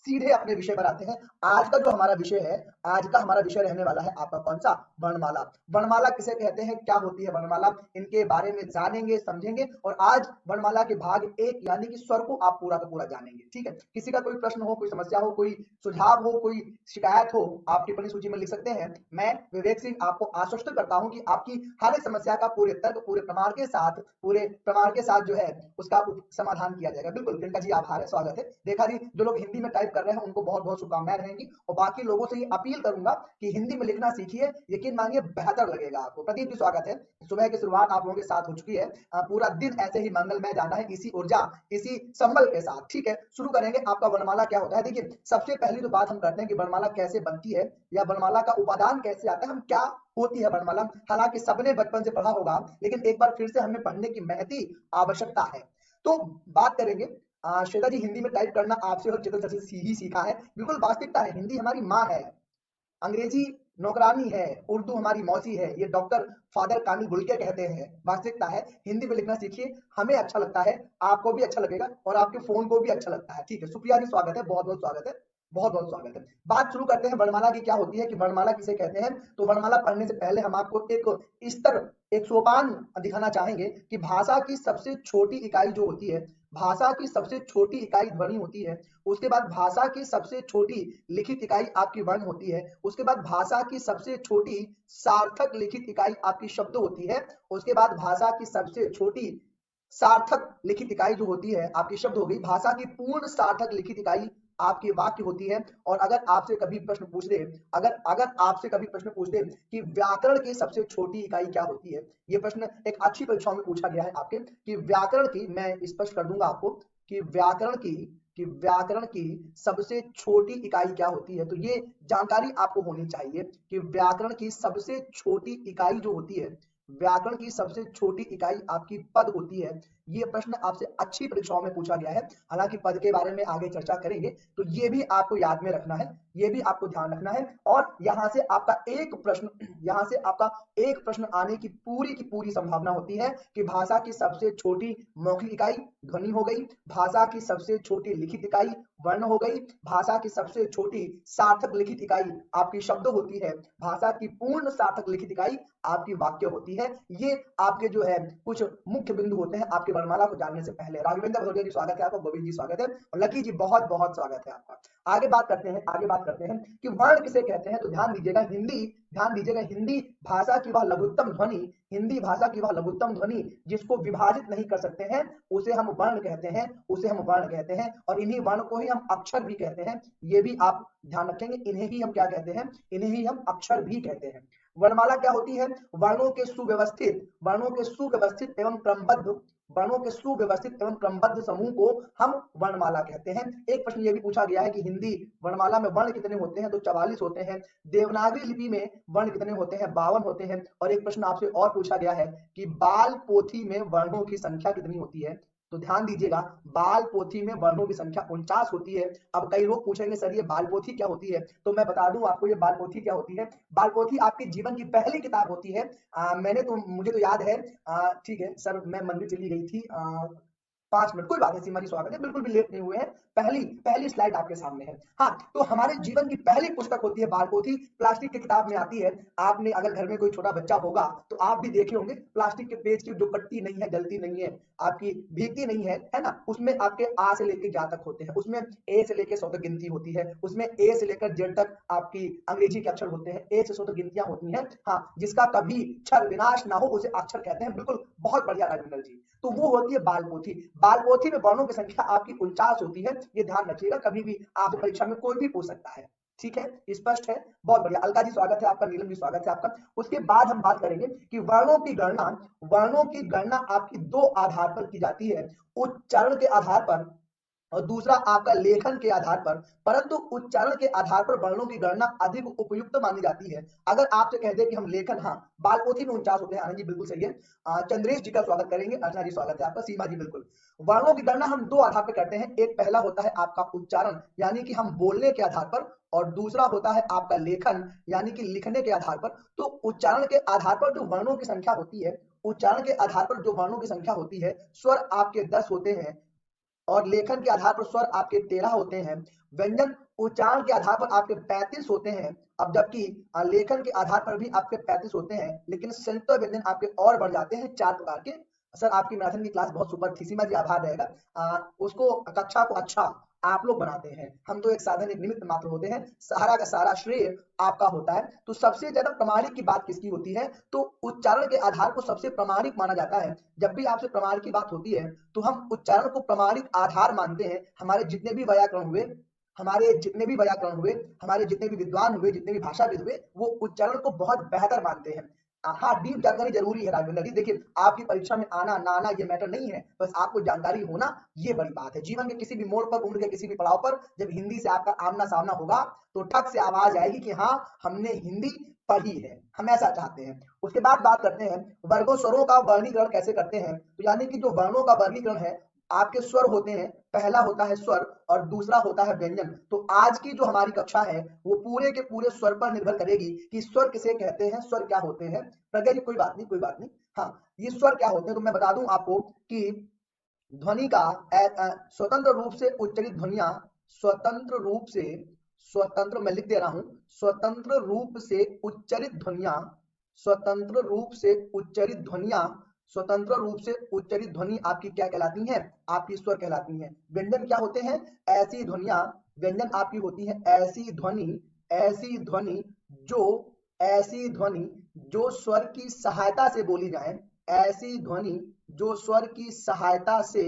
सीधे अपने विषय पर आते हैं। आज का जो हमारा विषय है, आज का हमारा विषय रहने वाला है आपका कौन सा? वर्णमाला। वर्णमाला किसे कहते हैं, क्या होती है वर्णमाला, इनके बारे में जानेंगे, समझेंगे और आज वर्णमाला के भाग 1 यानी कि स्वर को आप पूरा का पूरा जानेंगे। ठीक है, किसी का कोई प्रश्न हो, कोई समस्या हो, कोई सुझाव हो, कोई शिकायत हो, आप टिप्पणी सूची में लिख सकते हैं। मैं विवेक सिंह आपको आश्वस्त करता हूं कि आपकी हर एक समस्या का पूरे तर्क, पूरे प्रमाण के साथ जो है उसका समाधान किया जाएगा। बिल्कुल प्रियंका जी, आभार है, स्वागत है। देखा जी, जो लोग हिंदी में टाइप कर रहे हैं उनको बहुत बहुत शुभकामनाएं रहेंगी और बाकी लोगों से ये अपील करूंगा कि हिंदी में लिखना सीखिए, यकीन मानिए बेहतर लगेगा आपको। प्रदीप जी स्वागत है। सुबह की शुरुआत आप लोगों के साथ हो चुकी है, पूरा दिन ऐसे ही मंगलमय जाना है, इसी ऊर्जा, इसी संबल के साथ। ठीक है, शुरू करेंगे। आपका वर्णमाला क्या होता है? देखिए, सबसे पहली तो बात हम करते हैं कि वर्णमाला कैसे बनती है या वर्णमाला का उपादान कैसे आता है, हम क्या होती है वर्णमाला। हालांकि सबने बचपन से पढ़ा होगा, लेकिन एक बार फिर से हमें पढ़ने की महती आवश्यकता है। तो बात करेंगे, श्वेता जी हिंदी में टाइप करना आपसे और चेतन सर से ही सीखा है। बिल्कुल वास्तविकता है, हिंदी हमारी माँ है, अंग्रेजी नौकरानी है, उर्दू हमारी मौसी है, ये डॉक्टर फादर कामिल गुलके कहते हैं। वास्तविकता है, हिंदी में लिखना सीखिए, हमें अच्छा लगता है, आपको भी अच्छा लगेगा और आपके फोन को भी अच्छा लगता है। ठीक है, सुप्रिया जी स्वागत है, बहुत बहुत स्वागत है, बहुत बहुत स्वागत है। बात शुरू करते हैं वर्णमाला की क्या होती है, कि वर्णमाला किसे कहते हैं। तो वर्णमाला पढ़ने से पहले हम आपको एक स्तर, एक सोपान दिखाना चाहेंगे कि भाषा की सबसे छोटी इकाई जो होती है, भाषा की सबसे छोटी इकाई ध्वनि होती है। उसके बाद भाषा की सबसे छोटी लिखित इकाई आपकी वर्ण होती है। उसके बाद भाषा की सबसे छोटी सार्थक लिखित इकाई आपकी शब्द होती है। उसके बाद भाषा की सबसे छोटी सार्थक लिखित इकाई जो होती है आपकी शब्द हो गई। भाषा की पूर्ण सार्थक लिखित इकाई आपकी वाक्य होती है। और अगर आपसे कभी प्रश्न पूछ दे, अगर अगर आपसे कभी प्रश्न पूछ दे कि व्याकरण की सबसे छोटी इकाई क्या होती है, ये प्रश्न एक अच्छी परीक्षाओं में पूछा गया है आपके, कि व्याकरण की, मैं स्पष्ट कर दूंगा आपको कि व्याकरण की सबसे छोटी इकाई क्या होती है। तो ये जानकारी आपको होनी चाहिए कि व्याकरण की सबसे छोटी इकाई जो होती है, व्याकरण की सबसे छोटी इकाई आपकी पद होती है। ये प्रश्न आपसे अच्छी परीक्षाओं में पूछा गया है। हालांकि पद के बारे में आगे चर्चा करेंगे, तो ये भी आपको याद में रखना है, ये भी आपको ध्यान रखना है। और यहां से आपका एक प्रश्न आने की पूरी संभावना होती है कि भाषा की सबसे छोटी मौखिक इकाई ध्वनि हो गई, भाषा की सबसे छोटी लिखित इकाई वर्ण हो गई, भाषा की सबसे छोटी सार्थक लिखित इकाई आपकी शब्द होती है, भाषा की पूर्ण सार्थक लिखित इकाई आपकी वाक्य होती है। ये आपके जो है कुछ मुख्य बिंदु होते हैं आपके वर्णमाला को जानने से पहले। राघवेंद्र भदौरिया जी स्वागत है आपका, गोविंद जी स्वागत है और लकी जी बहुत बहुत स्वागत है आपका। आगे बात करते हैं कि वर्ण किसे कहते हैं। तो ध्यान दीजिएगा, हिंदी भाषा की वह लघुत्तम ध्वनि, हिंदी भाषा की वह लघुत्तम ध्वनि जिसको विभाजित नहीं कर सकते हैं, उसे हम वर्ण कहते हैं, उसे हम वर्ण कहते हैं। और इन्हीं वर्ण को ही हम अक्षर भी कहते हैं, ये भी आप ध्यान रखेंगे, इन्हें ही हम क्या कहते हैं, इन्हें ही हम अक्षर भी कहते हैं। वर्णमाला क्या होती है? वर्णों के सुव्यवस्थित एवं क्रमबद्ध समूह को हम वर्णमाला कहते हैं। एक प्रश्न ये भी पूछा गया है कि हिंदी वर्णमाला में वर्ण कितने होते हैं। तो 44 होते हैं। देवनागरी लिपि में वर्ण कितने होते हैं? 52 होते हैं। और एक प्रश्न आपसे और पूछा गया है कि बाल पोथी में वर्णों की संख्या कितनी होती है। तो ध्यान दीजिएगा, बाल पोथी में वर्णों की संख्या 49 होती है। अब कई लोग पूछेंगे सर ये बाल पोथी क्या होती है, तो मैं बता दूं आपको ये बाल पोथी क्या होती है। बाल पोथी आपके जीवन की पहली किताब होती है। मुझे तो याद है, ठीक है सर, मैं मंदिर चली गई थी, 5 मिनट, कोई बात नहीं, सीमा जी स्वागत है, बिल्कुल भी लेट नहीं हुए हैं। पहली पहली स्लाइड आपके सामने है। हाँ, तो हमारे जीवन की पहली पुस्तक होती है बाल पोथी, प्लास्टिक की किताब में आती है। आपने अगर घर में कोई छोटा बच्चा होगा तो आप भी देखे होंगे, प्लास्टिक के पेज की जो कटती नहीं है, जलती नहीं है, आपकी भीगती नहीं है ना, उसमें आपके आ से लेके जा तक होते हैं, उसमें ए से लेके 100 तक गिनती होती है, उसमें ए से लेकर जेड तक आपकी अंग्रेजी के अक्षर होते हैं, ए से 100 तक गिनतियां होती हैं। हाँ, जिसका कभी क्षर विनाश ना हो उसे अक्षर कहते हैं। बिल्कुल, बहुत बढ़िया राजेंद्र जी। तो वो होती है बाल पोथी। बाल पोथी में वर्णों की संख्या आपकी 49 होती है, ये ध्यान रखिएगा, कभी भी आपसे परीक्षा में कोई भी पूछ सकता है। ठीक है, स्पष्ट है, बहुत बढ़िया। अलका जी स्वागत है आपका, नीलम जी स्वागत है आपका। उसके बाद हम बात करेंगे कि वर्णों की गणना आपकी दो आधार पर की जाती है, उच्चारण के आधार पर और दूसरा आपका लेखन के आधार पर। परंतु उच्चारण के आधार पर वर्णों की गणना अधिक उपयुक्त मानी जाती है। अगर आपसे कह दे कि हम लेखन, हाँ, बाल पोथी में 49 होते हैं, आनंद जी बिल्कुल सही है। चंद्रेश जी का स्वागत करेंगे, अर्चना जी स्वागत है आपका, सीमा जी बिल्कुल। वर्णों की गणना हम दो आधार पर करते हैं, एक पहला होता है आपका उच्चारण यानी कि हम बोलने के आधार पर, और दूसरा होता है आपका लेखन यानी कि लिखने के आधार पर। तो उच्चारण के आधार पर जो वर्णों की संख्या होती है, उच्चारण के आधार पर जो वर्णों की संख्या होती है, स्वर आपके 10 होते हैं, और लेखन के आधार पर स्वर आपके 13 होते हैं। व्यंजन उच्चारण के आधार पर आपके 35 होते हैं। अब जबकि लेखन के आधार पर भी आपके 35 होते हैं, लेकिन संयुक्त व्यंजन आपके और बढ़ जाते हैं 4 प्रकार के। सर आपकी मैथन की क्लास बहुत सुपर थी, सीमा जी आभार रहेगा। उसको कक्षा को अच्छा आप लोग बनाते हैं, हम तो एक साधन एक निमित्त मात्र होते हैं, सारा का सारा श्रेय आपका होता है। तो सबसे ज्यादा प्रमाणिक की बात किसकी होती है, तो उच्चारण के आधार को सबसे प्रमाणिक माना जाता है। जब भी आपसे प्रमाण की बात होती है तो हम उच्चारण को प्रमाणिक आधार मानते हैं। हमारे जितने भी व्याकरण हुए, हमारे जितने भी व्याकरण हुए, हमारे जितने भी विद्वान हुए, जितने भी भाषाविद हुए, वो उच्चारण को बहुत बेहतर मानते हैं। हाँ, डीप जानकारी जरूरी है राघवेंद्र जी। देखिए, आपकी परीक्षा में आना ना आना ये मैटर नहीं है, बस आपको जानकारी होना ये बड़ी बात है। जीवन के किसी भी मोड़ पर, उम्र के किसी भी पड़ाव पर जब हिंदी से आपका आमना सामना होगा तो ठक से आवाज आएगी कि हाँ, हमने हिंदी पढ़ी है, हम ऐसा चाहते हैं। उसके बाद बात करते हैं वर्गों स्वरों का वर्गीकरण कैसे करते हैं। तो यानी कि जो वर्णों का वर्गीकरण है, आपके स्वर होते हैं, पहला होता है स्वर और दूसरा होता है व्यंजन। तो आज की जो हमारी कक्षा है वो पूरे के पूरे स्वर पर निर्भर करेगी कि स्वर किसे कहते हैं, स्वर क्या होते हैं। प्रज्ञा जी कोई बात नहीं, कोई बात नहीं। हाँ, ये स्वर क्या होते हैं तो मैं बता दूं आपको कि ध्वनि का स्वतंत्र रूप से उच्चरित ध्वनियां, स्वतंत्र रूप से, स्वतंत्र मैं लिख दे रहा हूं, स्वतंत्र रूप से उच्चरित ध्वनियां, स्वतंत्र रूप से उच्चरित ध्वनियां, स्वतंत्र रूप से उच्चरित ध्वनि आपकी क्या कहलाती हैं, आपकी स्वर कहलाती हैं। व्यंजन क्या होते हैं, ऐसी ध्वनियां, व्यंजन आपकी होती है ऐसी ध्वनि, ऐसी ध्वनि जो, ऐसी ध्वनि जो स्वर की सहायता से बोली जाए, ऐसी ध्वनि जो स्वर की सहायता से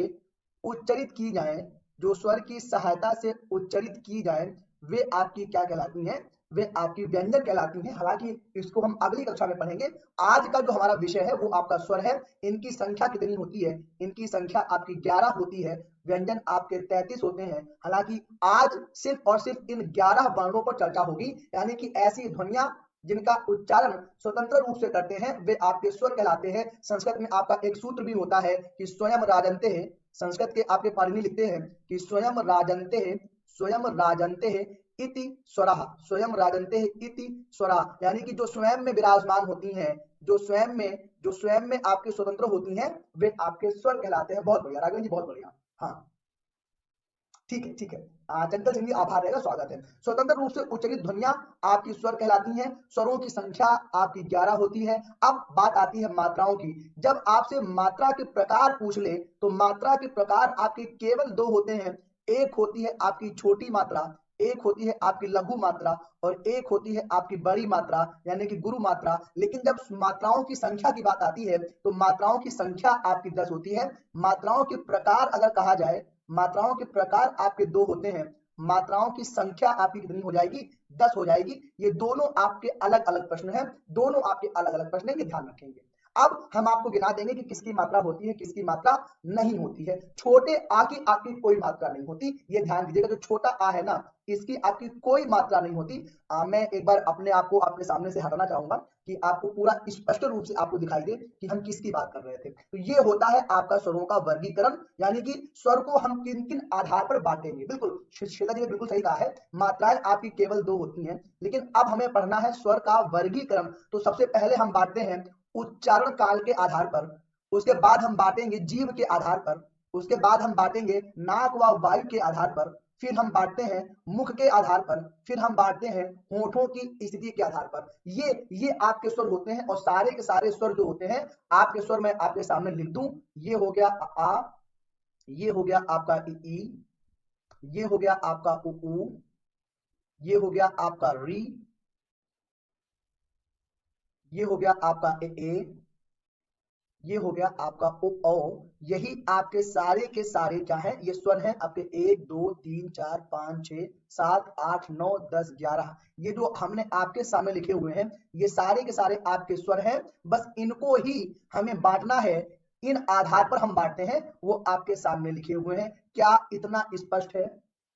उच्चरित की जाए, जो स्वर की सहायता से उच्चरित की जाए, वे आपकी क्या कहलाती हैं, वे आपकी व्यंजन कहलाती हैं। हालांकि इसको हम अगली कक्षा में पढ़ेंगे। आज का जो हमारा विषय है वो आपका स्वर है। इनकी संख्या कितनी होती है, इनकी संख्या आपकी 11 होती है, व्यंजन आपके 33 होते हैं। हालांकि आज सिर्फ और सिर्फ इन 11 वर्णों पर चर्चा होगी, यानी कि ऐसी ध्वनियां जिनका उच्चारण स्वतंत्र रूप से करते हैं वे आपके स्वर कहलाते हैं। संस्कृत में आपका एक सूत्र भी होता है कि स्वयं राजन्ते है, संस्कृत के आपके पाणिनि लिखते हैं कि स्वयं राजन्ते है, स्वयं राजन्ते है इति स्वरः, स्वयं राजन्ते है इति स्वरः, यानी कि जो स्वयं में विराजमान होती हैं, जो स्वयं में, जो स्वयं में आपके स्वतंत्र होती हैं, वे आपके स्वर कहलाते हैं। बहुत बढ़िया राघवेंद्र जी, बहुत बढ़िया। हाँ ठीक है, ठीक है। चंचल सिंह जी आभार रहेगा, स्वागत है। स्वतंत्र रूप से उच्चरित ध्वनियां आपकी स्वर कहलाती हैं। स्वरों की संख्या आपकी 11 होती है। अब बात आती है मात्राओं की। जब आपसे मात्रा के प्रकार पूछ ले तो मात्रा के प्रकार आपके केवल 2 होते हैं। एक होती है आपकी छोटी मात्रा, एक होती है आपकी लघु मात्रा और एक होती है आपकी बड़ी मात्रा यानी कि गुरु मात्रा। लेकिन जब मात्राओं की संख्या की बात आती है तो मात्राओं की संख्या आपकी 10 होती है। मात्राओं के प्रकार अगर कहा जाए, मात्राओं के प्रकार आपके 2 होते हैं, मात्राओं की संख्या आपकी कितनी हो जाएगी, 10 हो जाएगी। ये दोनों आपके अलग अलग प्रश्न हैं, दोनों आपके अलग अलग प्रश्न हैं, ये ध्यान रखेंगे। अब हम आपको गिना देंगे कि किसकी मात्रा होती है, किसकी मात्रा नहीं होती है। छोटे आ की आपकी कोई मात्रा नहीं होती, ये ध्यान दीजिएगा। जो छोटा आ है ना, इसकी आपकी कोई मात्रा नहीं होती। मैं एक बार अपने आप को आपके सामने से हटाना चाहूंगा कि आपको पूरा स्पष्ट रूप से आपको दिखाई दे कि हम किसकी बात कर रहे थे। तो ये होता है आपका स्वरों का वर्गीकरण, यानी कि स्वर को हम किन किन आधार पर बांटेंगे। बिल्कुल श्वेता जी ने बिल्कुल सही कहा है, मात्राएं आपकी केवल 2 होती हैं। लेकिन अब हमें पढ़ना है स्वर का वर्गीकरण। तो सबसे पहले हम बांटते हैं उच्चारण काल के आधार पर, उसके बाद हम बांटेंगे जीभ के आधार पर, उसके बाद हम बांटेंगे नाक व वायु के आधार पर, फिर हम बांटते हैं मुख के आधार पर, फिर हम बांटते हैं होठों की स्थिति के आधार पर। ये आपके स्वर होते हैं और सारे के सारे स्वर जो होते हैं आपके स्वर मैं आपके सामने लिख दूं। ये हो गया आ, ये हो गया आपका ई, ये हो गया आपका उ, ये हो गया आपका री, ये हो गया आपका ए, ये हो गया आपका ओ। यही आपके सारे के सारे क्या है, ये स्वर हैं आपके 1 2 3 4 5 6 7 8 9 10 11। ये जो हमने आपके सामने लिखे हुए हैं ये सारे के सारे आपके स्वर हैं। बस इनको ही हमें बांटना है, इन आधार पर हम बांटते हैं, वो आपके सामने लिखे हुए हैं। क्या इतना स्पष्ट है,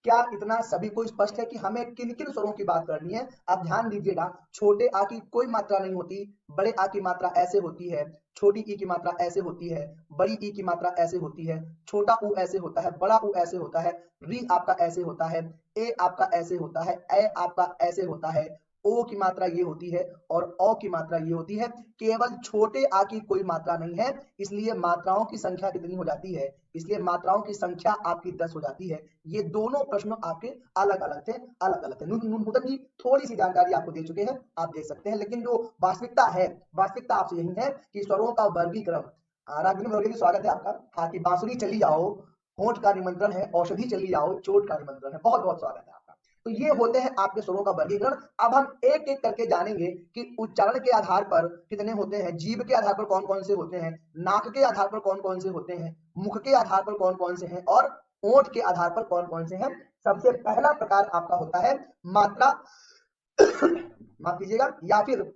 क्या इतना सभी को स्पष्ट है कि हमें किन किन स्वरों की बात करनी है। अब ध्यान दीजिएगा, छोटे आ की कोई मात्रा नहीं होती, बड़े आ की मात्रा ऐसे होती है, छोटी ई की मात्रा ऐसे होती है, बड़ी ई की मात्रा ऐसे होती है, छोटा ऊ ऐसे होता है, बड़ा ऊ ऐसे होता है, री आपका ऐसे होता है, ए आपका ऐसे होता है, ए आपका ऐसे होता है, ओ की मात्रा ये होती है और औ की मात्रा ये होती है। केवल छोटे आ की कोई मात्रा नहीं है, इसलिए मात्राओं की संख्या कितनी हो जाती है, इसलिए मात्राओं की संख्या आपकी 10 हो जाती है। ये दोनों प्रश्न आपके अलग-अलग थे, अलग-अलग थे। नूतन जी थोड़ी-सी जानकारी आपको दे चुके हैं, आप देख सकते हैं, लेकिन जो वास्तविकता है, वास्तविकता आपसे यही है कि स्वरों का वर्गीकरण। रागिनी मौर्य जी स्वागत है आपका। हाँ, कि बांसुरी चली जाओ, होंठ का निमंत्रण है, औषधि चली जाओ, चोट का निमंत्रण है। बहुत-बहुत स्वागत है आपका। तो ये होते हैं आपके स्वरों का वर्गीकरण। अब हम एक-एक करके जानेंगे कि उच्चारण के आधार पर कितने होते हैं, जीभ के आधार पर कौन-कौन से होते हैं, नाक के आधार पर कौन-कौन से होते हैं, मुख के आधार पर कौन-कौन से हैं और होंठ के आधार पर कौन-कौन से हैं। सबसे पहला प्रकार आपका होता है मात्रा माफ कीजिएगा या फिर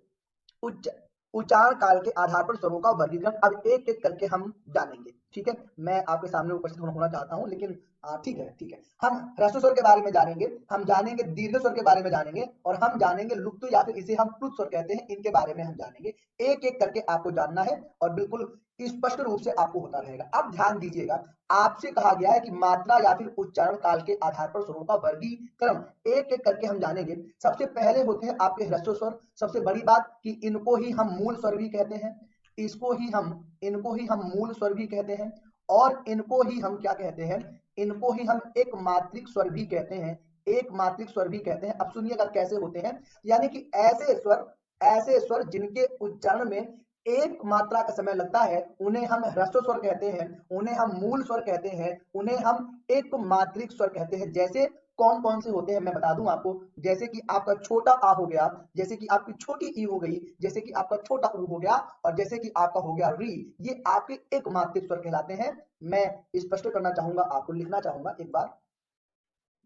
उच्च उच्चारण काल के आधार पर स्वरों का वर्गीकरण। अब एक एक करके हम जानेंगे, ठीक है। मैं आपके सामने उपस्थित होना चाहता हूं, लेकिन ठीक है, ठीक है। हम ह्रस्व स्वर के बारे में जानेंगे, हम जानेंगे दीर्घ स्वर के बारे में जानेंगे और हम जानेंगे लुप्त या फिर इसे हम प्लुत स्वर कहते हैं, इनके बारे में हम जानेंगे। एक एक करके आपको जानना है और बिल्कुल स्पष्ट रूप से आपको होता रहेगा। अब ध्यान दीजिएगा, आपसे कहा गया है कि मात्रा या फिर उच्चारण काल के आधार पर स्वरों का वर्गीकरण एक एक करके हम जानेंगे। सबसे पहले होते हैं आपके ह्रस्व स्वर। सबसे बड़ी बात कि इनको ही हम मूल स्वर भी कहते हैं, इनको ही हम मूल स्वर भी कहते हैं और इनको ही हम क्या कहते हैं, इनको ही हम एक मात्रिक स्वर भी कहते हैं, एक मात्रिक स्वर भी कहते हैं। अब सुनिएगा कैसे होते हैं, यानी कि ऐसे स्वर जिनके उच्चारण में एक मात्रा का समय लगता है, उन्हें हम ह्रस्व स्वर कहते हैं, उन्हें हम मूल स्वर कहते हैं, उन्हें हम एक मात्रिक स्वर कहते हैं। जैसे कौन कौन से होते हैं मैं बता दूं आपको, जैसे कि आपका छोटा आ हो गया, जैसे कि आपकी छोटी ई हो गई, जैसे कि आपका छोटा ऊ हो गया और जैसे कि आपका हो गया री, ये आपके एक मात्रिक स्वर कहलाते हैं। मैं स्पष्ट करना चाहूंगा, आपको लिखना चाहूंगा एक बार।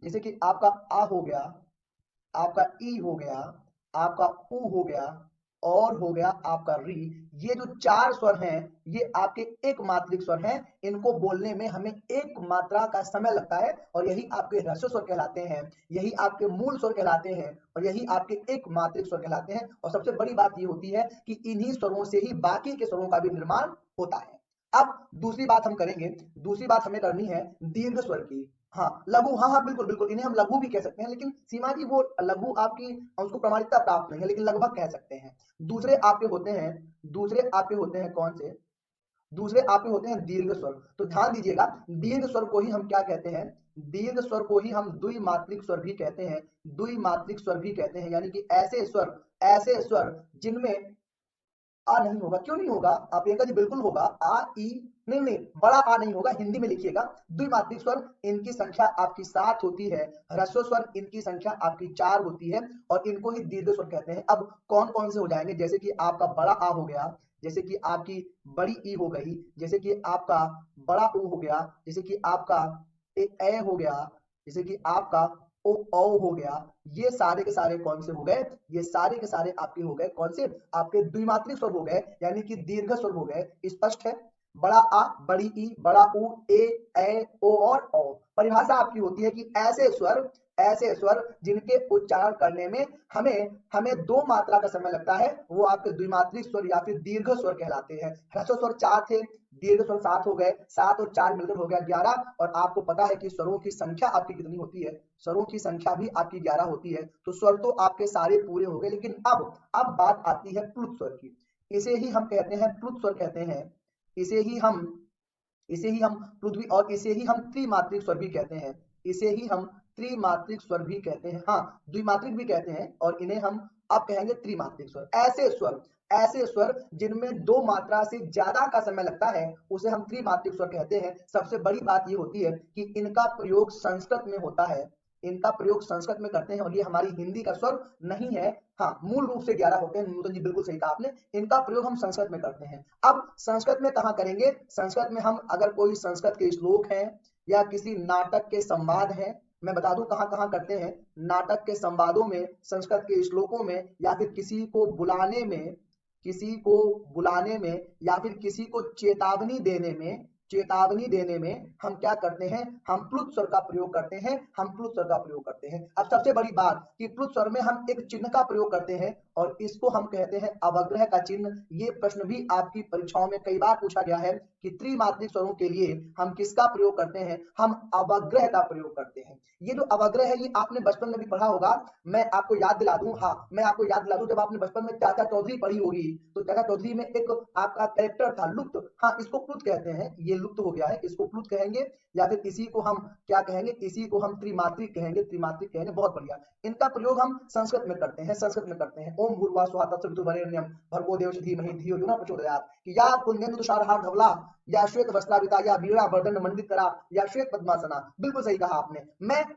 जैसे कि आपका आ हो गया, आपका ई हो गया, आपका ऊ हो गया और हो गया आपका री। ये जो चार स्वर हैं, ये आपके एक मात्रिक स्वर हैं। इनको बोलने में हमें एक मात्रा का समय लगता है और यही आपके ह्रस्व स्वर कहलाते हैं, यही आपके मूल स्वर कहलाते हैं और यही आपके एक मात्रिक स्वर कहलाते हैं। और सबसे बड़ी बात ये होती है कि इन्हीं स्वरों से ही बाकी के स्वरों का भी निर्माण होता है। अब दूसरी बात हम करेंगे, दूसरी बात हमें करनी है दीर्घ स्वर की। हाँ, लघु, हाँ हाँ बिल्कुल बिल्कुल, इन्हें हम लघु भी कह सकते हैं, लेकिन सीमा जी वो लघु आपकी उसको प्रमाणिकता प्राप्त नहीं है, लेकिन लगभग कह सकते हैं। दूसरे आपके होते हैं, दूसरे आपके होते हैं कौन से, दूसरे आपके होते हैं दीर्घ स्वर। तो ध्यान दीजिएगा, दीर्घ स्वर को ही हम क्या कहते हैं, दीर्घ स्वर को ही हम द्विमात्रिक स्वर भी कहते हैं, द्विमात्रिक स्वर भी कहते हैं। यानी कि ऐसे स्वर जिनमें आ नहीं होगा। क्यों नहीं होगा आप प्रियंका जी, बिल्कुल होगा। आ ई नहीं नहीं, बड़ा आ नहीं होगा, हिंदी में लिखिएगा। द्विमात्रिक स्वर इनकी संख्या आपकी 7 होती है, ह्रस्व स्वर इनकी संख्या आपकी 4 होती है और इनको ही दीर्घ स्वर कहते हैं। अब कौन कौन से हो जाएंगे, जैसे कि आपका बड़ा आ हो गया, जैसे कि आपकी बड़ी ई हो गई, जैसे कि आपका बड़ा ऊ हो गया, जैसे कि आपका ए हो गया, जैसे कि आपका ओ औ हो गया। ये सारे के सारे कौन से हो गए, ये सारे के सारे आपके हो गए कौन से, आपके द्विमात्रिक स्वर हो गए, यानी कि दीर्घ स्वर हो गए। स्पष्ट है, बड़ा आ, बड़ी ई, बड़ा ऊ, ए ओ और औ। परिभाषा आपकी होती है कि ऐसे स्वर जिनके उच्चारण करने में हमें हमें 2 मात्रा का समय लगता है, वो आपके द्विमात्रिक स्वर या फिर दीर्घ स्वर कहलाते हैं। ह्रस्व स्वर 4 थे, दीर्घ स्वर 7 हो गए, 7 और 4 मिलकर हो गया 11। और आपको पता है कि स्वरों की संख्या आपकी कितनी होती है, स्वरों की संख्या भी आपकी 11 होती है। तो स्वर तो आपके सारे पूरे हो गए, लेकिन अब बात आती है प्लुत स्वर की। इसे ही हम कहते हैं प्लुत स्वर कहते हैं, इसे ही हम पृथ्वी और इसे ही हम त्रिमात्रिक स्वर भी कहते हैं, इसे ही हम त्रिमात्रिक स्वर भी कहते हैं। हाँ, द्विमात्रिक भी कहते हैं और इन्हें हम अब कहेंगे त्रिमात्रिक स्वर। ऐसे स्वर जिनमें 2 मात्रा से ज्यादा का समय लगता है, उसे हम त्रिमात्रिक स्वर कहते हैं। सबसे बड़ी बात ये होती है कि इनका प्रयोग संस्कृत में होता है, इनका प्रयोग संस्कृत में करते हैं और ये हमारी हिंदी का स्वर नहीं है। हाँ, मूल रूप से 11 होते हैं। नूतन जी बिल्कुल सही कहा आपने, इनका प्रयोग हम संस्कृत में करते हैं। अब संस्कृत में कहाँ करेंगे, संस्कृत में हम अगर कोई संस्कृत के श्लोक हैं या किसी नाटक के संवाद हैं, मैं बता दूं कहाँ कहाँ करते हैं, नाटक के संवादों में, संस्कृत के श्लोकों में, या फिर किसी को बुलाने में या फिर किसी को चेतावनी देने में हम क्या करते हैं, हम प्लुत स्वर का प्रयोग करते हैं, हम प्लुत स्वर का प्रयोग करते हैं। अब सबसे बड़ी बात कि प्लुत स्वर में हम एक चिन्ह का प्रयोग करते हैं और इसको हम कहते हैं अवग्रह का चिन्ह। ये प्रश्न भी आपकी परीक्षाओं में कई बार पूछा गया है कि त्रिमात्रिक स्वरों के लिए हम किसका प्रयोग करते हैं, हम अवग्रह का प्रयोग करते हैं। ये जो अवग्रह है ये आपने बचपन में भी पढ़ा होगा। मैं आपको याद दिला दूं, हाँ मैं आपको याद दिला दूं, जब आपने बचपन में चाचा चौधरी पढ़ी होगी तो चाचा चौधरी में एक आपका कैरेक्टर था लुप्त, हाँ इसको प्लुत कहते हैं, ये लुप्त हो गया है, इसको प्लुत कहेंगे या फिर इसी को हम क्या कहेंगे, इसी को हम त्रिमात्रिक कहेंगे, त्रिमात्रिक कहेंगे। बहुत बढ़िया, इनका प्रयोग हम संस्कृत में करते हैं, संस्कृत में करते हैं। ओम भूर्भुवः स्वः तत्सवितुर्वरेण्यं भर्गो देवस्य धीमहि धियो यो न प्रचोदयात्, कि या कुंदेन्दु तुषारहार धवला या श्वेत वस्त्रावृता या वीणा वर्धन मंडित करा या श्वेत पद्मासना। बिल्कुल सही कहा आपने।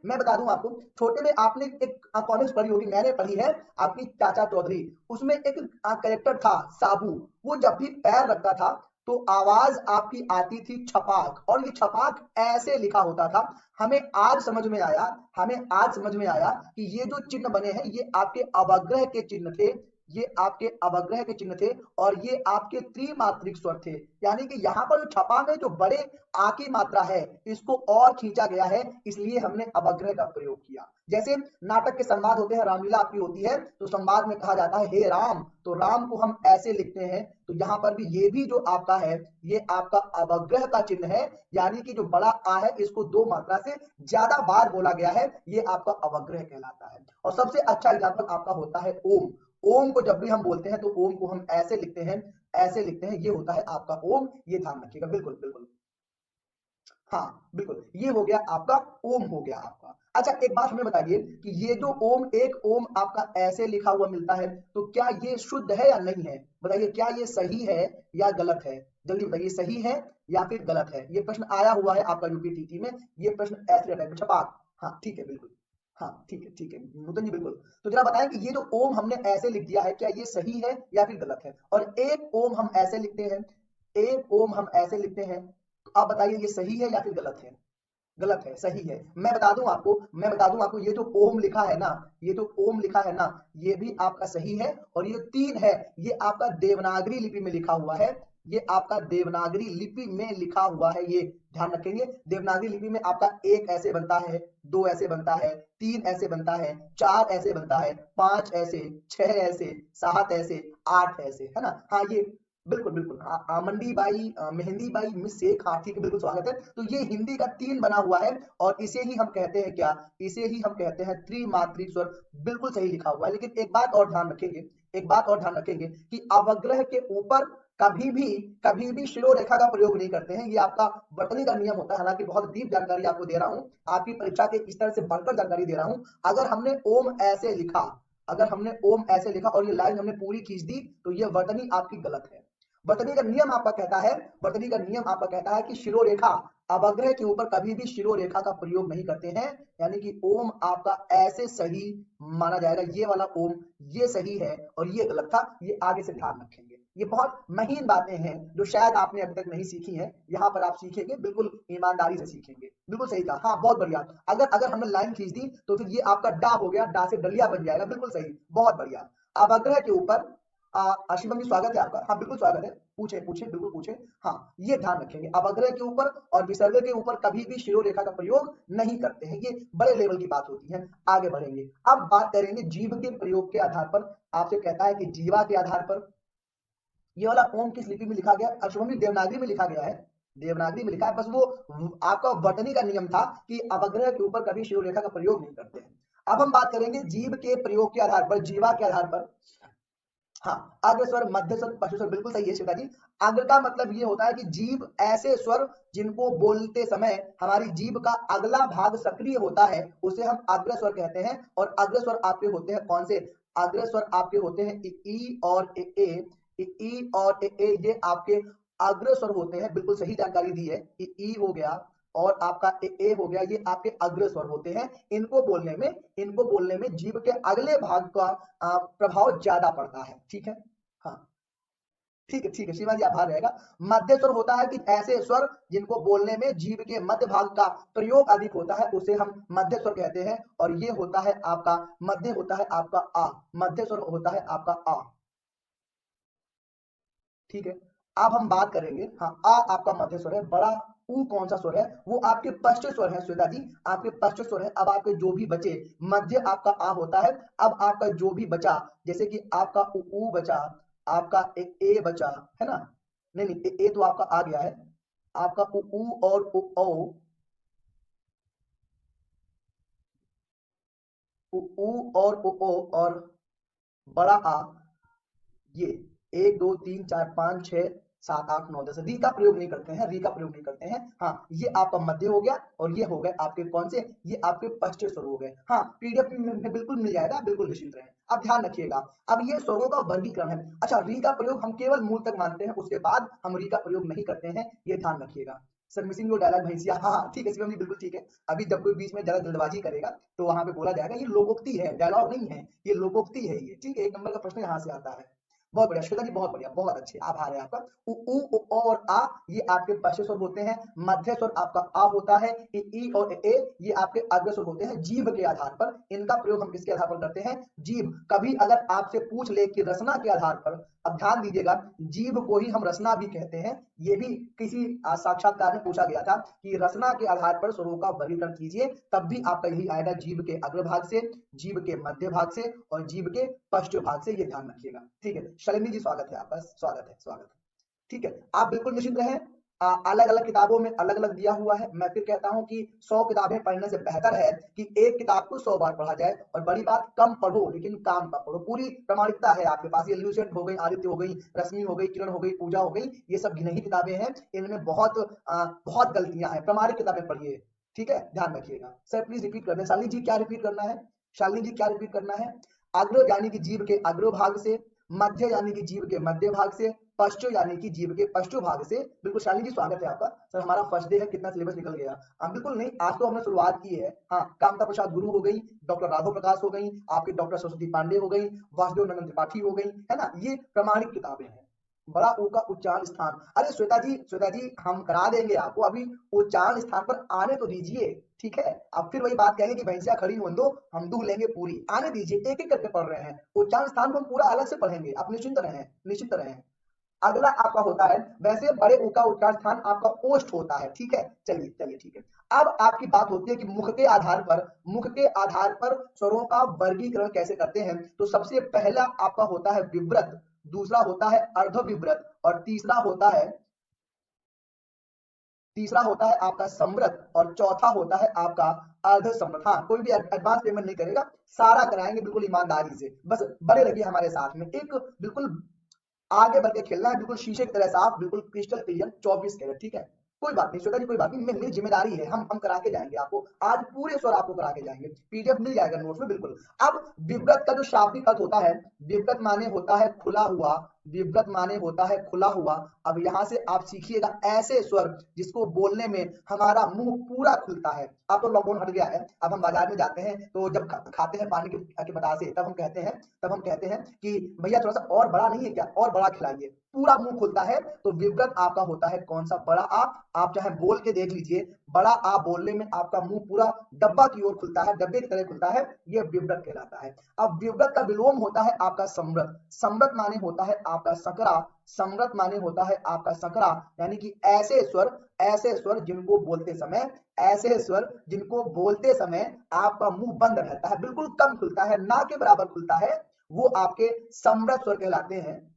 मैं बता दूं आपको, छोटे में आपने एक कॉमिक्स पढ़ी होगी, मैंने पढ़ी है आपकी चाचा चौधरी, उसमें एक कैरेक्टर था साबू, वो जब भी पैर रखता था तो आवाज आपकी आती थी छपाक, और ये छपाक ऐसे लिखा होता था। हमें आज समझ में आया, हमें आज समझ में आया कि ये जो चिन्ह बने हैं ये आपके अवग्रह के चिन्ह थे, ये आपके अवग्रह के चिन्ह थे और ये आपके त्रिमात्रिक स्वर थे। यानी कि यहाँ पर जो छपा में जो बड़े आ की मात्रा है इसको और खींचा गया है, इसलिए हमने अवग्रह का प्रयोग किया। जैसे नाटक के संवाद होते हैं, रामलीला आपकी होती है तो संवाद में कहा जाता है हे राम, तो राम को हम ऐसे लिखते हैं, तो यहाँ पर भी ये भी जो आपका है ये आपका अवग्रह का चिन्ह है। यानी कि जो बड़ा आ है इसको दो मात्रा से ज्यादा बार बोला गया है, ये आपका अवग्रह कहलाता है। और सबसे अच्छा एग्जाम्पल आपका होता है ओम। ओम को जब भी हम बोलते हैं तो ओम को हम ऐसे लिखते हैं, ऐसे लिखते हैं, ये होता है आपका ओम, ये ध्यान रखिएगा। बिल्कुल बिल्कुल, हाँ बिल्कुल, ये हो गया आपका ओम, हो गया आपका। अच्छा एक बात हमें बताइए कि ये जो ओम, एक ओम आपका ऐसे लिखा हुआ मिलता है, तो क्या ये शुद्ध है या नहीं है? बताइए क्या ये सही है या गलत है? जल्दी बताइए, सही है या फिर गलत है? ये प्रश्न आया हुआ है आपका यूपीटीटी में, ये प्रश्न ऐसे रहता है छपाक। हाँ ठीक है बिल्कुल, हाँ ठीक है नूतन जी बिल्कुल। तो जरा बताएं कि ये जो ओम हमने ऐसे लिख दिया है क्या ये सही है या फिर गलत है? और एक ओम हम ऐसे लिखते हैं, एक ओम हम ऐसे लिखते हैं, तो आप बताइए ये सही है या फिर गलत है? गलत है, सही है। मैं बता दूं आपको ये जो ओम लिखा है ना, ये जो ओम लिखा है ना, ये भी आपका सही है। और ये तीन है, ये आपका देवनागरी लिपि में लिखा हुआ है, ये आपका देवनागरी लिपि में लिखा हुआ है, ये ध्यान रखेंगे। देवनागरी लिपि में आपका एक ऐसे बनता है, दो ऐसे बनता है, तीन ऐसे बनता है, चार ऐसे बनता है, पांच ऐसे, छह ऐसे, सात ऐसे, आठ ऐसे, है ना। हाँ ये बिल्कुल बिल्कुल, आमंडी बाई, मेहंदी बाई मिस शेख, हाँ ठीक है बिल्कुल स्वागत है। तो ये हिंदी का तीन बना हुआ है और इसे ही हम कहते हैं क्या, इसे ही हम कहते हैं त्रिमात्रिक स्वर। बिल्कुल सही लिखा हुआ है। लेकिन एक बात और ध्यान रखेंगे, एक बात और ध्यान रखेंगे कि अवग्रह के ऊपर कभी भी शिरोरेखा का प्रयोग नहीं करते हैं, ये आपका वर्तनी का नियम होता है। हालांकि बहुत डीप जानकारी आपको दे रहा हूँ, आपकी परीक्षा के स्तर से बढ़कर जानकारी दे रहा हूँ। अगर हमने ओम ऐसे लिखा, अगर हमने ओम ऐसे लिखा और ये लाइन हमने पूरी खींच दी तो ये वर्तनी आपकी गलत है। वर्तनी का नियम आपका कहता है, वर्तनी का नियम आपका कहता है कि शिरोरेखा, अवग्रह के ऊपर कभी भी शिरोरेखा का प्रयोग नहीं करते हैं। यानी कि ओम आपका ऐसे सही माना जाएगा, ये वाला ओम ये सही है और ये गलत था, ये आगे से ध्यान रखेंगे। ये बहुत महीन बातें हैं जो शायद आपने अभी तक नहीं सीखी हैं, यहाँ पर आप सीखेंगे, बिल्कुल ईमानदारी से सीखेंगे। बिल्कुल सही कहा, हाँ बहुत बढ़िया। अगर अगर हमने लाइन खींच दी तो फिर ये आपका डा हो गया, डा से डलिया बन जाएगा। बिल्कुल सही, बहुत बढ़िया। अवग्रह के ऊपर शिवम जी स्वागत है आपका, हाँ बिल्कुल स्वागत है, पूछे पूछे बिल्कुल पूछे। हाँ ये ध्यान रखेंगे, अवग्रह के ऊपर और विसर्ग के ऊपर कभी भी शिरोरेखा का प्रयोग नहीं करते हैं, ये बड़े लेवल की बात होती है। आगे बढ़ेंगे, अब बात करेंगे जीभ के प्रयोग के आधार पर। आपसे कहता है कि जीवा के आधार पर ये वाला ओम किस लिपि में लिखा गया? शुभम जी देवनागरी में लिखा गया है, देवनागरी में लिखा है। बस वो आपका वर्तनी का नियम था कि अवग्रह के ऊपर कभी शिरोरेखा का प्रयोग नहीं करते हैं। अब हम बात करेंगे जीभ के प्रयोग के आधार पर, जीवा के आधार पर। हाँ अग्र स्वर, मध्य स्वर, पश्च स्वर, बिल्कुल सही है शिवका जी। अग्र का मतलब ये होता है कि जीभ ऐसे स्वर जिनको बोलते समय हमारी जीभ का अगला भाग सक्रिय होता है उसे हम अग्र स्वर कहते हैं। और अग्र स्वर आपके होते हैं कौन से? अग्र स्वर आपके होते हैं ई और ए, ई और ए, ये आपके अग्र स्वर होते हैं। बिल्कुल सही जानकारी दी है, ई हो गया और आपका ए हो गया, ये आपके अग्र स्वर होते हैं। इनको बोलने में जीभ के अगले भाग का प्रभाव ज्यादा पड़ता है। ठीक है, हाँ ठीक है शिवा जी आभार रहेगा। मध्य स्वर होता है कि ऐसे स्वर जिनको बोलने में जीभ के मध्य भाग का प्रयोग अधिक होता है उसे हम मध्य स्वर कहते हैं। और ये होता है आपका मध्य, होता है आपका आ, मध्य स्वर होता है आपका आ। ठीक है, अब हम बात करेंगे, हाँ आ आपका मध्य स्वर है, बड़ा ऊ कौन सा स्वर है? वो आपके पश्च स्वर है श्वेता जी, आपके पश्च स्वर है। अब आपके जो भी बचे, मध्य आपका आ होता है। अब आपका जो भी बचा, जैसे कि आपका ऊ बचा, आपका एक ए बचा, है ना? नहीं नहीं, ए तो आपका आ गया है। आपका ऊ और ओ, ऊ और ओ और बड़ा आ, ये 1 2 3 4 5 6 7 8 9 10 री का प्रयोग नहीं करते हैं, री का प्रयोग नहीं करते हैं। हाँ, ये आपका मध्य हो गया और ये हो गए आपके कौन से, ये आपके पश्च स्वर हो गए। हाँ, पीडीएफ में बिल्कुल मिल जाएगा, बिल्कुल निश्चिंत रहें। अब ध्यान रखिएगा, अब ये स्वरों का वर्गीकरण है। अच्छा, री का प्रयोग हम केवल मूल तक मानते हैं, उसके बाद हम री का प्रयोग नहीं करते हैं, ये ध्यान रखिएगा। सर मिसिंग योर डायलॉग भैंसिया, हाँ हाँ ठीक है शिवम जी, बिल्कुल ठीक है। अभी जब कोई बीच में ज्यादा जल्दबाजी करेगा तो वहां पे बोला जाएगा ये लोकोक्ति है, डायलॉग नहीं है, ये लोकोक्ति है ये, ठीक है। 1 नंबर का प्रश्न यहाँ से आता है। बहुत बढ़िया श्वेता जी, बहुत बढ़िया, बहुत अच्छे, आभार है आपका। उ और आ ये आपके पश्च स्वर होते हैं। मध्य स्वर आपका आ होता है। ई और ए ये आपके अग्र स्वर होते हैं। जीभ के आधार पर इनका प्रयोग हम किसके आधार पर करते हैं? जीभ। कभी अगर आपसे पूछ ले कि रचना के आधार पर, अब ध्यान दीजिएगा, जीभ को ही हम रचना भी कहते हैं। ये भी किसी साक्षात्कार में पूछा गया था कि रचना के आधार पर स्वरों का वर्गीकरण कीजिए, तब भी आपका यही आएगा, जीभ के अग्र भाग से, जीभ के मध्य भाग से और जीभ के पश्च भाग से, ये ध्यान रखिएगा, ठीक है। शैलेंद्र जी स्वागत है आपका, स्वागत है, स्वागत है, ठीक है। आप बिल्कुल निश्चिंत रहें, अलग अलग किताबों में अलग अलग दिया हुआ है। मैं फिर कहता हूं कि 100 किताबें पढ़ने से बेहतर है कि एक किताब को 100 बार पढ़ा जाए। और बड़ी बात, कम पढ़ो लेकिन काम का पढ़ो। पूरी प्रामाणिकता है आपके पास, ये ल्यूसेंट हो गई, आदित्य हो गई, रश्मि हो गई, किरण हो गई, पूजा हो गई, ये सब गिनी किताबें हैं, इनमें बहुत गलतियां हैं। प्रामाणिक किताबें पढ़िए, ठीक है, ध्यान रखिएगा। सर प्लीज रिपीट कर दें। शालिनी जी क्या रिपीट करना है? शालिनी जी क्या रिपीट करना है? अग्र यानी कि जीभ के अग्र भाग से, मध्य यानी कि जीभ के मध्य भाग से, पश्चो यानी कि जीभ के पश्चो भाग से। बिल्कुल शालिनी जी स्वागत है आपका। सर हमारा फर्स्ट डे है, कितना सिलेबस निकल गया। बिल्कुल नहीं, आज तो हमने शुरुआत की है। हाँ, कामता प्रसाद गुरु हो गई, डॉक्टर राघव प्रकाश हो गई, आपकी डॉक्टर सरस्वती पांडे हो गई, वासुदेव नंदन त्रिपाठी हो गई, है ना? ये प्रमाणिक किताबें हैं। बड़ा ऊ का उच्चारण स्थान, अरे श्वेता जी, श्वेता जी हम करा देंगे आपको, अभी उच्चारण स्थान पर आने तो दीजिए, ठीक है। अब फिर वही बात कहेंगे कि भैंसिया खड़ी होने दो, हम दूह लेंगे पूरी, आने दीजिए, एक एक करके पढ़ रहे हैं। उच्चारण स्थान को हम पूरा अलग से पढ़ेंगे, आप निश्चिंत रहें, निश्चिंत रहें। अगला आपका होता है, वैसे बड़े ऊ का उच्चारण स्थान आपका ओष्ठ होता है, ठीक है। चलिए चलिए, ठीक है। अब आपकी बात होती है कि मुख के आधार पर, मुख के आधार पर स्वरों का वर्गीकरण कैसे करते हैं। तो सबसे पहला आपका होता है विव्रत, दूसरा होता है अर्ध विव्रत और तीसरा होता है आपका समृत और चौथा होता है आपका अर्ध समृत। हाँ, कोई भी एडवांस पेमेंट नहीं करेगा, सारा कराएंगे बिल्कुल ईमानदारी से, बस बड़े लगिए हमारे साथ में। एक बिल्कुल आगे बढ़ के खेलना है, बिल्कुल शीशे की तरह साफ, बिल्कुल क्रिस्टल क्लियर 24 कैरेट, ठीक है। कोई बात नहीं श्वेता जी, कोई बात नहीं, मेरी जिम्मेदारी है, हम करा के जाएंगे आपको, आज पूरे स्वर आपको करा के जाएंगे, पीडीएफ मिल जाएगा नोट्स में, बिल्कुल। अब विव्रत का जो शाब्दिक अर्थ होता है, विव्रत माने होता है खुला हुआ, विव्रत माने होता है खुला हुआ। अब यहाँ से आप सीखिएगा ऐसे स्वर जिसको बोलने में हमारा मुंह पूरा खुलता है। अब तो लॉकडाउन हट गया है, अब हम बाजार में जाते हैं तो जब खाते हैं पानी के बतासे, तब हम कहते हैं कि भैया थोड़ा सा और बड़ा नहीं है क्या, और बड़ा खिलाइए, पूरा मुंह खुलता है। तो विव्रत आपका होता है कौन सा, बड़ा आप चाहे बोल के देख लीजिए, बड़ा आ बोलने में आपका मुंह पूरा डब्बा की ओर खुलता है, डब्बे की तरह खुलता है, ये विव्रत कहलाता है। अब विव्रत का विलोम होता है आपका समृत, समृत माने होता है आपका सकरा, समृत माने होता है आपका सकरा, यानी कि ऐसे स्वर जिनको बोलते समय, ऐसे स्वर जिनको बोलते समय आपका मुंह बंद रहता है, बिल्कुल कम खुलता है, ना के बराबर खुलता है, वो आपके समृत स्वर कहलाते हैं।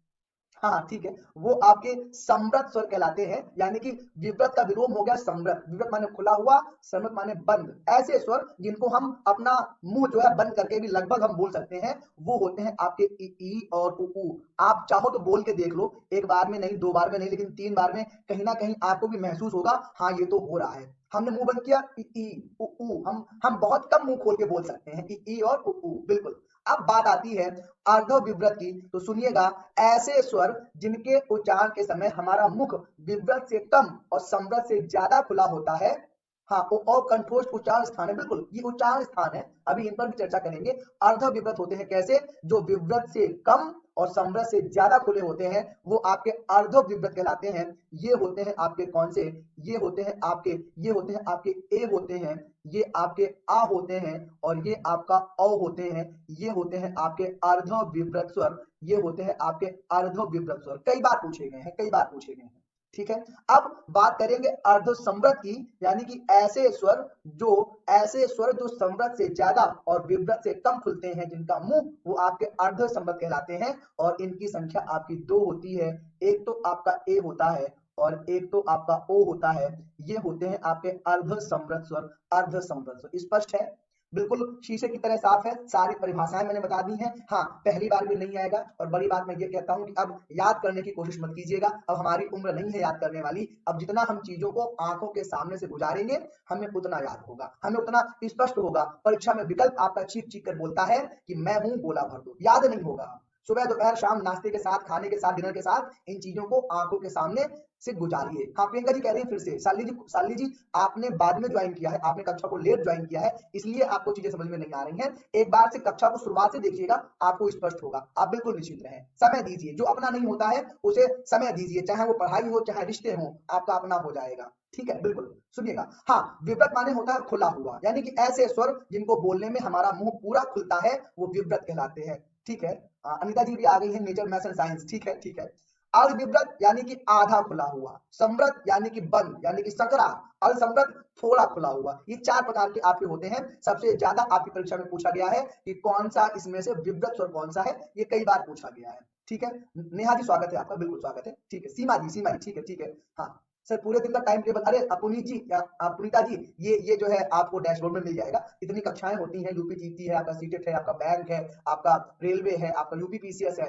हाँ ठीक है, वो आपके समृत स्वर कहलाते हैं, यानी कि विव्रत का विलोम हो गया समृत, विव्रत माने खुला हुआ, समृत माने बंद। ऐसे स्वर जिनको हम अपना मुंह जो है बंद करके भी लगभग हम बोल सकते हैं, वो होते हैं आपके ई और उ। आप चाहो तो बोल के देख लो, एक बार में नहीं, 2 बार में नहीं, लेकिन 3 बार में कहीं ना कहीं आपको भी महसूस होगा, हाँ ये तो हो रहा है। हमने मुंह बंद किया, ई उ, हम बहुत कम मुंह खोल के बोल सकते हैं, ई और उ, बिल्कुल। अब बात आती है अर्ध विव्रत की, तो सुनिएगा, ऐसे स्वर जिनके उच्चारण के समय हमारा मुख विव्रत से कम और समृत से ज्यादा खुला होता है, हाँ, और कंठोष उच्चारण स्थान है, बिल्कुल ये उच्चारण स्थान है, अभी इन पर भी चर्चा करेंगे। अर्ध विव्रत होते हैं कैसे, जो विव्रत से कम और समृत से ज्यादा खुले होते हैं, वो आपके अर्ध विव्रत कहलाते हैं। ये होते हैं आपके कौन से, ये होते हैं आपके ए होते हैं, ये आपके आ होते हैं, और ये आपका औ होते हैं, ये होते हैं आपके अर्ध विव्रत स्वर, ये होते हैं आपके अर्ध विव्रत स्वर। कई बार पूछे गए हैं, कई बार पूछे गए हैं। ठीक है। अब बात करेंगे अर्ध संवृत की, यानी कि ऐसे स्वर जो संवृत से ज्यादा और विव्रत से कम खुलते हैं, जिनका मुंह वो आपके अर्ध संवृत कहलाते हैं और इनकी संख्या आपकी दो होती है। एक तो आपका ए होता है और एक तो आपका ओ होता है। ये होते हैं आपके अर्ध संवृत स्वर, अर्ध संवृत स्वर। स्पष्ट है? बिल्कुल शीशे की तरह साफ है, सारी परिभाषाएं मैंने बता दी हैं। हाँ, पहली बार भी नहीं आएगा। और बड़ी बात मैं ये कहता हूं कि अब याद करने की कोशिश मत कीजिएगा, अब हमारी उम्र नहीं है याद करने वाली। अब जितना हम चीजों को आंखों के सामने से गुजारेंगे, हमें उतना याद होगा, हमें उतना स्पष्ट होगा। परीक्षा में विकल्प आपका चीख चीख कर बोलता है कि मैं हूं, गोला भर दो, याद नहीं होगा। सुबह दोपहर शाम नाश्ते के साथ, खाने के साथ, डिनर के साथ इन चीजों को आंखों के सामने से गुजारिए। हाँ, प्रियंका जी कह रही है फिर से, शालिनी जी आपने बाद में ज्वाइन किया है, आपने कक्षा को लेट ज्वाइन किया है, इसलिए आपको चीजें समझ में नहीं आ रही हैं। एक बार से कक्षा को शुरुआत से देखिएगा, आपको स्पष्ट होगा। आप बिल्कुल निश्चित रहें, समय दीजिए, जो अपना नहीं होता है उसे समय दीजिए, चाहे वो पढ़ाई हो चाहे रिश्ते हो, आपका अपना हो जाएगा। ठीक है, बिल्कुल सुनिएगा। हाँ, विव्रत माने होता है खुला हुआ, यानी कि ऐसे स्वर जिनको बोलने में हमारा मुंह पूरा खुलता है, वो विव्रत कहलाते हैं। ठीक है। अनिता जी भी आ गई है, नेचर मैथ्स एंड साइंस। ठीक है, ठीक है। अविव्रत यानी कि आधा खुला हुआ, संवृत यानी कि बंद, यानी कि सकरा, असंवृत थोड़ा खुला हुआ। ये चार प्रकार के आपके होते हैं। सबसे ज्यादा आपकी परीक्षा में पूछा गया है कि कौन सा इसमें से विव्रत स्वर कौन सा है, ये कई बार पूछा गया है। ठीक है, नेहा जी स्वागत है आपका, बिल्कुल स्वागत है। ठीक है, सीमा जी, ठीक है, ठीक है। हाँ सर, पूरे दिन का टाइम टेबल, अरे अपुनीत जी या पुनीता जी, ये जो है आपको डैशबोर्ड में मिल जाएगा। इतनी कक्षाएं होती हैं, यूपीजीटी है, आपका सीटेट है, आपका बैंक है, आपका रेलवे है, आपका यूपीपीसीएस है,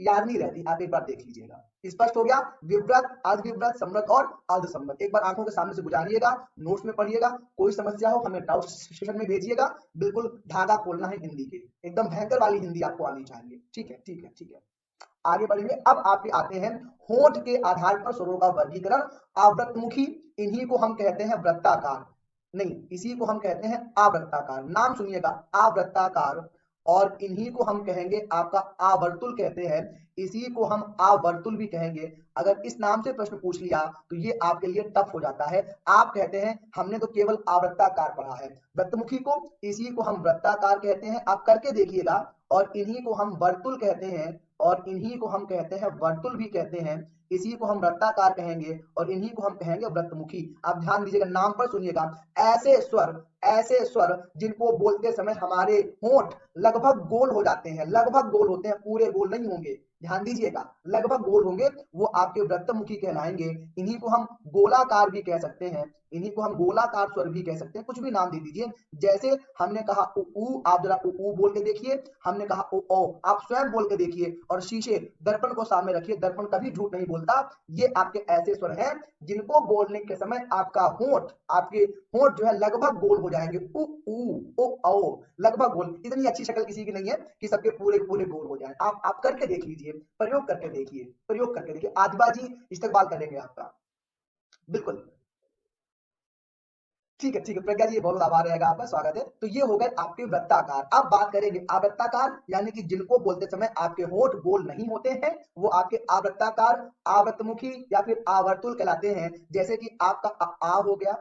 याद नहीं रहती, आप एक बार देख लीजिएगा। स्पष्ट हो गया? विव्रत, अर्धविव्रत, समृत और अर्धसमृत एक बार आंखों के सामने से गुजारिएगा, नोट्स में पढ़िएगा। कोई समस्या हो हमें डाउट सेशन में भेजिएगा। बिल्कुल धागा खोलना है हिंदी के, एकदम भयंकर वाली हिंदी आपको आनी चाहिए। ठीक है, ठीक है, ठीक है। आगे बढ़ेंगे। अब आपके आते हैं होंठ के आधार पर स्वरों का वर्गीकरण। आवृतमुखी, इन्हीं को हम कहते हैं वृत्ताकार, नहीं इसी को हम कहते हैं आवृत्ताकार। नाम सुनिएगा, आवृत्ताकार। और इन्हीं को हम कहेंगे आपका आवर्तुल कहते हैं, इसी को हम आवर्तुल भी कहेंगे। अगर इस नाम से प्रश्न पूछ लिया तो ये आपके लिए टफ हो जाता है। आप कहते हैं हमने तो केवल आवृत्ताकार पढ़ा है, वृत्तमुखी को इसी को हम वृत्ताकार कहते हैं, आप करके देखिएगा। और इन्हीं को हम वर्तुल कहते हैं, और इन्हीं को हम कहते हैं वर्तुल भी कहते हैं। इसी को हम वृत्ताकार कहेंगे और इन्हीं को हम कहेंगे वृत्तमुखी। आप ध्यान दीजिएगा, नाम पर सुनिएगा। ऐसे स्वर जिनको बोलते समय हमारे होंठ लगभग गोल हो जाते हैं, लगभग गोल होते हैं, पूरे गोल नहीं होंगे, ध्यान दीजिएगा, लगभग गोल होंगे, वो आपके वृत्तमुखी कहलाएंगे। इन्हीं को हम गोलाकार भी कह सकते हैं, इन्हीं को हम गोलाकार स्वर भी कह सकते हैं, कुछ भी नाम दे दीजिए। जैसे हमने कहा उ ऊ, आप जरा उ ऊ बोल के देखिए, हमने कहा ओ ओ, आप स्वयं बोल के देखिए। और शीशे दर्पण को सामने रखिए, दर्पण कभी झूठ नहीं बोलता। ये आपके ऐसे स्वर हैं जिनको बोलने के समय आपके होंठ जो है लगभग गोल हो जाएंगे, उ ऊ ओ औ, लगभग गोल। इतनी अच्छी शक्ल किसी की नहीं है कि सबके पूरे पूरे गोल हो जाए। आप करके देख लीजिए, प्रयोग करके देखिए, प्रयोग करके देखिए। आदिबाजी इस्तेकबाल करेंगे आपका, बिल्कुल। ठीक है, प्रज्ञा जी बहुत आभार रहेगा आपका, स्वागत है। तो ये हो गए आपके वृत्ताकार। अब बात करेंगे आवृत्ताकार, यानी कि जिनको बोलते समय आपके होंठ गोल नहीं होते हैं, वो आपके आवृत्ताकार, आवृतमुखी या फिर आवर्तुल कहलाते हैं। जैसे कि आपका आ हो गया,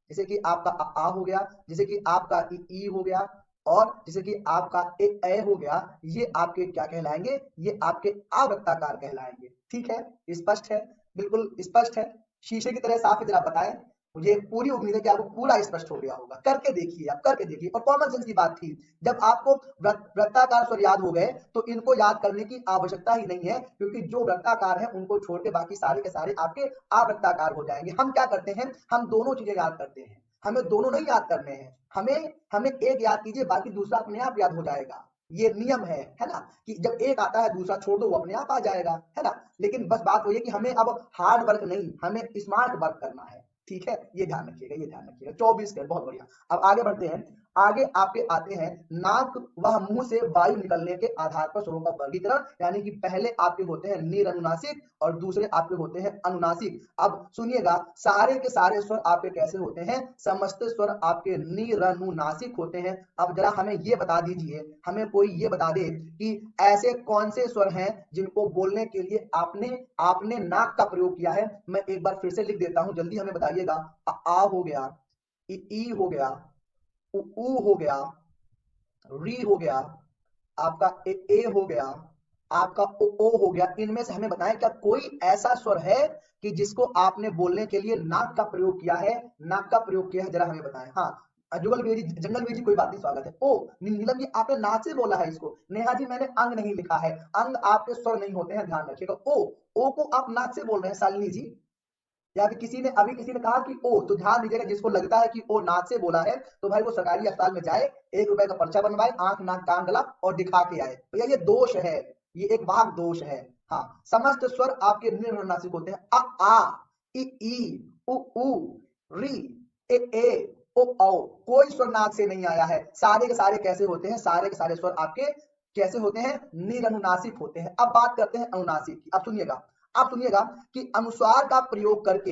जैसे कि आपका आ हो गया, जैसे कि आपका ई हो गया, और जैसे कि आपका ए हो गया। ये आपके क्या कहलाएंगे? ये आपके आवृत्ताकार कहलाएंगे। ठीक है, स्पष्ट है? बिल्कुल स्पष्ट है, शीशे की तरह साफ इतना बताएं। मुझे पूरी उम्मीद है कि आपको पूरा स्पष्ट हो गया होगा। करके देखिए, आप करके देखिए। और कॉमन सेंस की बात थी, जब आपको वृत्ताकार स्वर याद हो गए तो इनको याद करने की आवश्यकता ही नहीं है, क्योंकि जो वृत्ताकार है उनको छोड़ के बाकी सारे के सारे आपके आवृत्ताकार हो जाएंगे। हम क्या करते हैं, हम दोनों चीजें याद करते हैं, हमें दोनों नहीं याद करने हैं। हमें हमें एक याद कीजिए, बाकी दूसरा अपने आप याद हो जाएगा। ये नियम है ना, कि जब एक आता है दूसरा छोड़ दो, वो अपने आप आ जाएगा, है ना। लेकिन बस बात वही है कि हमें अब हार्ड वर्क नहीं, हमें स्मार्ट वर्क करना है। ठीक है, ये ध्यान रखिएगा, ये ध्यान रखिएगा। 24 कर, बहुत बढ़िया। अब आगे बढ़ते हैं। आगे आपके आते हैं नाक व मुंह से वायु निकलने के आधार पर स्वरों का वर्गीकरण, यानी कि पहले आपके होते हैं निरनुनासिक और दूसरे आपके होते हैं अनुनासिक। अब सुनिएगा, सारे के सारे स्वर आपके कैसे होते हैं? समस्त स्वर आपके निरनुनासिक होते हैं। अब जरा हमें ये बता दीजिए, हमें कोई ये बता दे कि ऐसे कौन से स्वर हैं जिनको बोलने के लिए आपने आपने नाक का प्रयोग किया है। मैं एक बार फिर से लिख देता हूं, जल्दी हमें बताइएगा। आ हो गया, ई हो गया, ऊ हो गया, री हो गया, आपका ए हो गया, आपका ओ हो गया। इनमें से हमें बताएं क्या कोई ऐसा स्वर है कि जिसको आपने बोलने के लिए नाक का प्रयोग किया है? नाक का प्रयोग किया है, जरा हमें बताएं। हाँ जुगल बेरी, जंगल बेरी जी, कोई बात नहीं, स्वागत है। ओ नीलम जी, आपने नाक से बोला है इसको। नेहा जी, मैंने अंग नहीं लिखा है, अंग आपके स्वर नहीं होते हैं, ध्यान रखिएगा। ओ को आप नाक से बोल रहे हैं शालिनी जी, या फिर किसी ने कहा कि ओ, तो ध्यान दीजिएगा, जिसको लगता है कि ओ नाक से बोला है तो भाई वो सरकारी अस्पताल में जाए, 1 रुपए का पर्चा बनवाए, आंख नाक कान गला और दिखा के आए। भैया ये दोष है, ये एक वाक दोष है। हाँ, समस्त स्वर आपके निर्नुनासिक होते हैं। आ ई उ री ए ओ औ, कोई स्वर नाक से नहीं आया है। सारे के सारे कैसे होते हैं? सारे के सारे स्वर आपके कैसे होते हैं? निरनुनासिक होते हैं। अब बात करते हैं अनुनासिक की। अब सुनिएगा कि अनुस्वार का प्रयोग करके,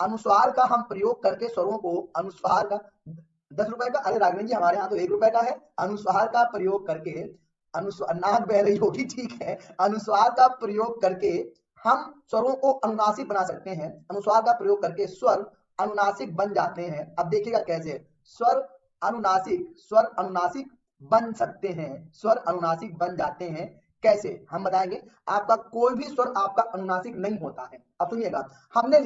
अनुस्वार का हम प्रयोग करके स्वरों को, अनुस्वार का 10 रुपए का, अरे राघवेंद्र जी हमारे यहाँ तो 1 रुपए का है। अनुस्वार का प्रयोग करके, अनुस्वार, नाक बह रही होगी, ठीक है, अनुस्वार का प्रयोग करके हम स्वरों को अनुनासिक बना सकते हैं। अनुस्वार का प्रयोग करके स्वर अनुनासिक बन जाते हैं। अब देखिएगा कैसे स्वर अनुनासिक बन सकते हैं, स्वर अनुनासिक बन जाते हैं। कैसे हम बताएंगे। आपका कोई भी स्वर आपका अनुनासिक नहीं होता है। अब सुनिएगा, हमने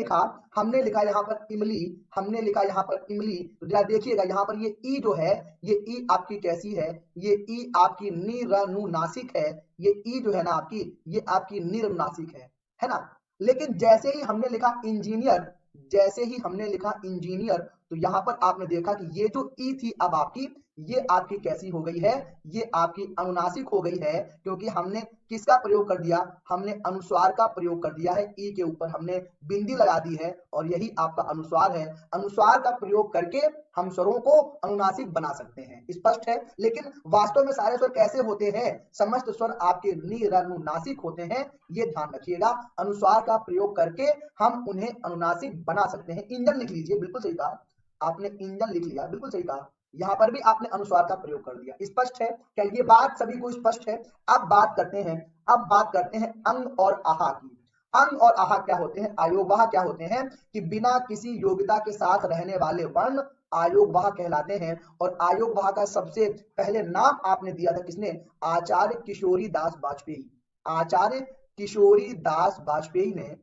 लिखा यहाँ पर इमली, हमने लिखा यहाँ पर इमली, तो जरा देखिएगा यहाँ पर ये ई जो है, ये ई आपकी कैसी है? ये ई आपकी निरनुनासिक है। ये ई जो है ना आपकी, ये आपकी निरनुनासिक है ना। लेकिन जैसे ही हमने लिखा इंजीनियर, जैसे ही हमने लिखा इंजीनियर, तो यहाँ पर आपने देखा कि ये जो ई थी अब आपकी, ये आपकी कैसी हो गई है? ये आपकी अनुनासिक हो गई है, क्योंकि हमने किसका प्रयोग कर दिया? हमने अनुस्वार का प्रयोग कर दिया है। ई के ऊपर हमने बिंदी लगा दी है और यही आपका अनुस्वार है। अनुस्वार का प्रयोग करके हम स्वरों को अनुनासिक बना सकते हैं। स्पष्ट है? लेकिन वास्तव में सारे स्वर कैसे होते हैं? समस्त स्वर आपके निरनुनासिक होते हैं, ये ध्यान रखिएगा। अनुस्वार का प्रयोग करके हम उन्हें अनुनासिक बना सकते हैं। इंजन लिख लीजिए, बिल्कुल सही कहा आपने, इंजन लिख लिया, बिल्कुल सही कहा। यहाँ पर भी आपने अनुस्वार का प्रयोग कर दिया। स्पष्ट है क्या? ये बात सभी को स्पष्ट है? अब बात करते हैं अंग और आहा की। अंग और आहा क्या होते हैं? आयोगवाह क्या होते हैं? कि बिना किसी योग्यता के साथ रहने वाले वर्ण आयोगवाह कहलाते हैं। और आयोगवाह का सबसे पहले नाम आपने दिया था किसने? आचार्य किशोरी दास वाजपेयी। आचार्य किशोरी दास वाजपेयी ने,